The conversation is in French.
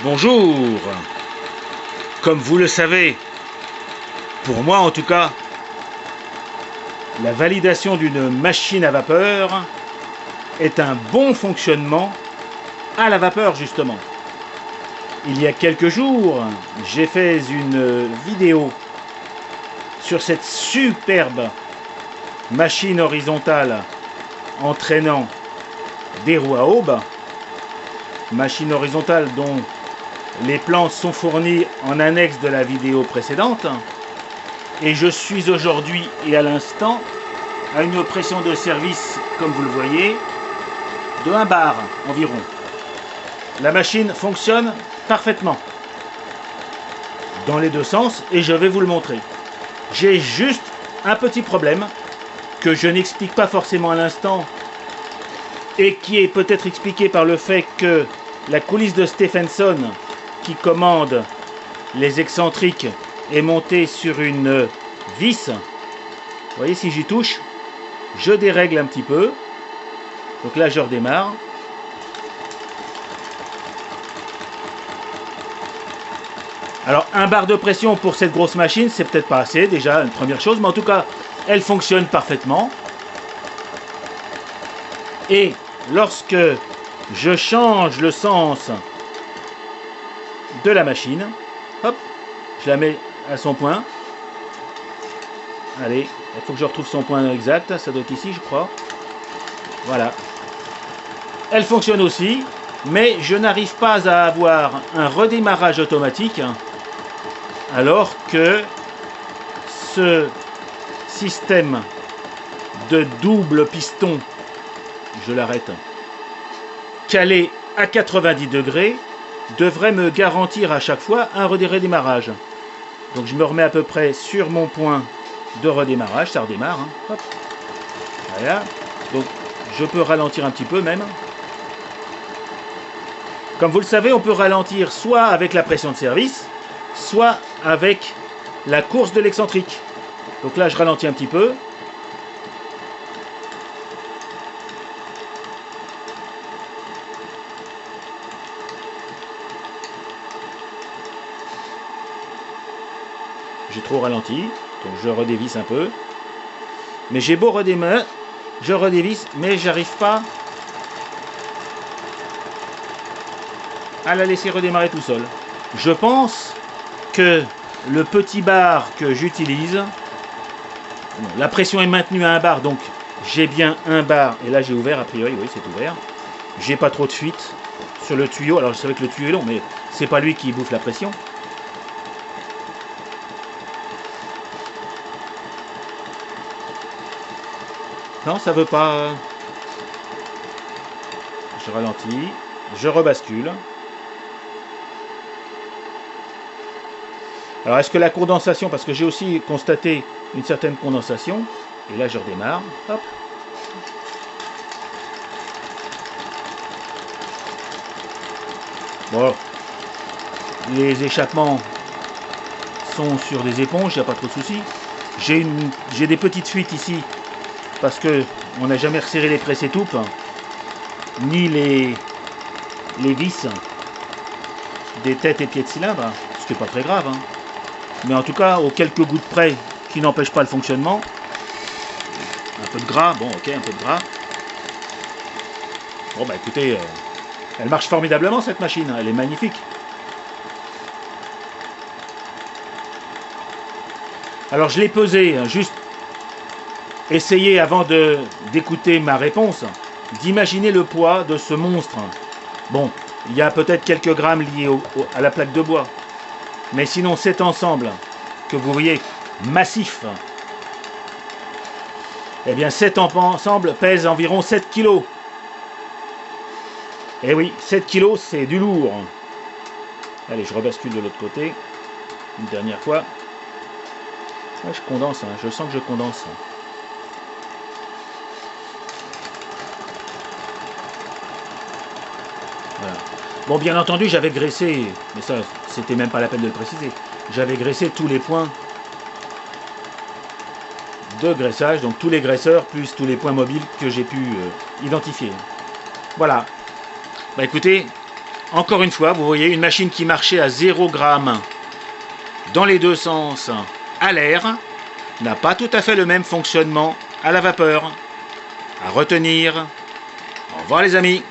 Bonjour. Comme vous le savez, pour moi en tout cas, la validation d'une machine à vapeur est un bon fonctionnement à la vapeur justement. Il y a quelques jours, j'ai fait une vidéo sur cette superbe machine horizontale entraînant des roues à aubes, machine horizontale dont les plans sont fournis en annexe de la vidéo précédente, et je suis aujourd'hui et à l'instant à une pression de service, comme vous le voyez, de 1 bar environ. La machine fonctionne parfaitement dans les deux sens et je vais vous le montrer. J'ai juste un petit problème que je n'explique pas forcément à l'instant et qui est peut-être expliqué par le fait que la coulisse de Stephenson qui commande les excentriques est montée sur une vis. Vous voyez, si j'y touche, je dérègle un petit peu. Donc là, je redémarre. Alors, 1 bar de pression pour cette grosse machine, c'est peut-être pas assez, déjà, une première chose, mais en tout cas, elle fonctionne parfaitement. Et lorsque je change le sens de la machine, hop, je la mets à son point. Allez, il faut que je retrouve son point exact, ça doit être ici, je crois. Voilà. Elle fonctionne aussi, mais je n'arrive pas à avoir un redémarrage automatique alors que ce système de double piston, je l'arrête, calé à 90 degrés, devrait me garantir à chaque fois un redémarrage. Donc je me remets à peu près sur mon point de redémarrage, ça redémarre. Hein. Hop. Voilà. Donc je peux ralentir un petit peu même. Comme vous le savez, on peut ralentir soit avec la pression de service, soit avec la course de l'excentrique. Donc là je ralentis un petit peu. J'ai trop ralenti, donc je redévisse un peu. Mais j'ai beau redémarrer, je redévisse, mais j'arrive pas à la laisser redémarrer tout seul. Je pense que le petit bar que j'utilise, la pression est maintenue à 1 bar, donc j'ai bien 1 bar, et là j'ai ouvert, a priori, oui c'est ouvert. J'ai pas trop de fuite sur le tuyau, alors je savais que le tuyau est long, mais c'est pas lui qui bouffe la pression. Non, ça veut pas. Je ralentis, je rebascule. Alors, est-ce que la condensation, parce que j'ai aussi constaté une certaine condensation, et là je redémarre, hop. Bon, les échappements sont sur des éponges, il n'y a pas trop de soucis. J'ai des petites fuites ici, parce que on n'a jamais resserré les presse-étoupe, ni les vis des têtes et pieds de cylindre, ce qui n'est pas très grave. Hein. Mais en tout cas, aux quelques gouttes près qui n'empêchent pas le fonctionnement, un peu de gras, bon ok, un peu de gras. Bon bah écoutez, elle marche formidablement cette machine, elle est magnifique. Alors je l'ai pesée, juste essayer avant d'écouter ma réponse, d'imaginer le poids de ce monstre. Bon, il y a peut-être quelques grammes liés à la plaque de bois. Mais sinon cet ensemble, que vous voyez massif, eh bien cet ensemble pèse environ 7 kg. Eh oui, 7 kg c'est du lourd. Allez, je rebascule de l'autre côté, une dernière fois. Ouais, je condense, hein, je sens que je condense. Voilà. Bon, bien entendu, j'avais graissé, mais ça, c'était même pas la peine de le préciser. J'avais graissé tous les points de graissage, donc tous les graisseurs, plus tous les points mobiles que j'ai pu identifier. Voilà. Bah écoutez, Encore une fois, vous voyez une machine qui marchait à 0 g dans les deux sens à l'air n'a pas tout à fait le même fonctionnement à la vapeur. À retenir. Au revoir les amis.